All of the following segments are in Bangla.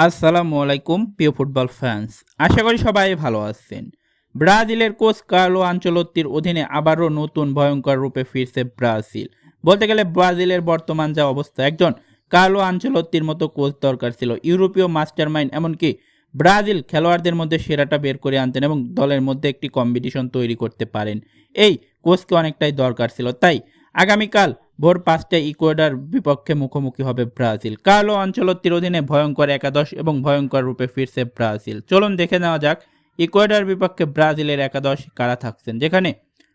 আসসালামু আলাইকুম প্রিয় ফুটবল ফ্যান্স, আশা করি সবাই ভালো আছেন। ব্রাজিলের কোচ কার্লো আনচেলত্তির অধীনে আবারও নতুন ভয়ঙ্কর রূপে ফিরছে ব্রাজিল। বলতে গেলে ব্রাজিলের বর্তমান যা অবস্থা, একজন কার্লো আনচেলত্তির মতো কোচ দরকার ছিল। ইউরোপীয় মাস্টারমাইন্ড, এমনকি ব্রাজিল খেলোয়াড়দের মধ্যে সেরাটা বের করে আনতেন এবং দলের মধ্যে একটি কম্পিটিশন তৈরি করতে পারেন। এই কোচকে অনেকটাই দরকার ছিল। তাই আগামীকাল ভোর 5টায় ইকুয়েডর বিপক্ষে মুখোমুখি হবে ব্রাজিল। কার্লো আনচেলত্তির অধীনে ভয়ঙ্কর একাদশ এবং ভয়ঙ্কর রূপে ফিরছে ব্রাজিল। চলুন দেখে নেওয়া যাক ইকুয়েডর বিপক্ষে ব্রাজিলের একাদশ কারা থাকছেন। যেখানে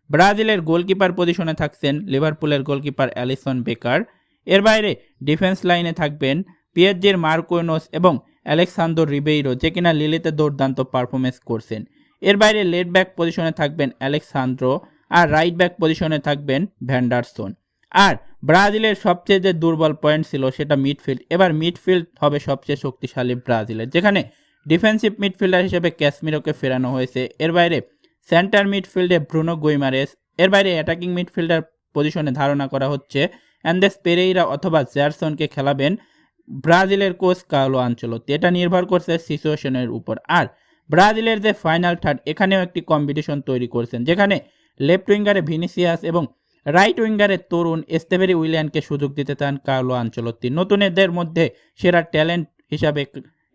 ব্রাজিলের গোলকিপার পজিশনে থাকছেন লিভারপুলের গোলকিপার অ্যালিসন বেকার। এর বাইরে ডিফেন্স লাইনে থাকবেন পিএসজির মার্কোইনোস এবং আলেক্সান্দ্রো রিবেইরো, যে কিনা লিলিতে দুর্দান্ত পারফরমেন্স করছেন। এর বাইরে লেট ব্যাক পজিশনে থাকবেন আলেক্সান্দ্রো, আর রাইট ব্যাক পজিশনে থাকবেন ভ্যান্ডারসন। আর ব্রাজিলের সবচেয়ে যে দুর্বল পয়েন্ট ছিল সেটা মিডফিল্ড। এবার মিডফিল্ড হবে সবচেয়ে শক্তিশালী ব্রাজিলের, যেখানে ডিফেন্সিভ মিডফিল্ডার হিসেবে ক্যাসমিরোকে ফেরানো হয়েছে। এর বাইরে সেন্টার মিডফিল্ডে ব্রুনো গুইমারেস। এর বাইরে অ্যাটাকিং মিডফিল্ডার পজিশনে ধারণা করা হচ্ছে অ্যান্দেস পেরেইরা অথবা জ্যারসনকে খেলাবেন ব্রাজিলের কোচ কার্লো আনচেলত্তি। এটা নির্ভর করছে সিচুয়েশনের উপর। আর ব্রাজিলের যে ফাইনাল থার্ড, এখানেও একটি কম্পিটিশন তৈরি করছেন, যেখানে লেফট উইঙ্গারে ভিনিসিয়াস এবং রাইট উইঙ্গারের তরুণ এস্তেভেরি উইলিয়ানকে সুযোগ দিতে চান কার্লো আনচেলত্তি। নতুনদের মধ্যে সেরা ট্যালেন্ট হিসাবে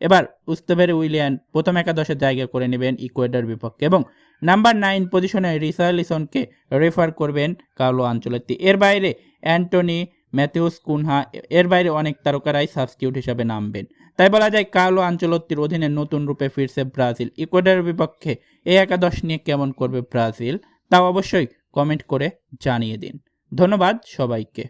এবার এস্তেভেরি উইলিয়ান প্রথম একাদশে জায়গা করে নেবেন ইকুয়েডর বিপক্ষে এবং নাম্বার 9 পজিশনে রিচার্লিসনকে রেফার করবেন কার্লো আনচেলত্তি। এর বাইরে অ্যান্টনি, ম্যাথিউস কুনহা, এর বাইরে অনেক তারকারাই সাবস্টিটিউট হিসাবে নামবেন। তাই বলা যায় কার্লো আনচেলত্তির অধীনে নতুন রূপে ফিরছে ব্রাজিল। ইকুয়েডরের বিপক্ষে এই একাদশ নিয়ে কেমন করবে ব্রাজিল, তাও অবশ্যই কমেন্ট করে জানিয়ে দিন। ধন্যবাদ সবাইকে।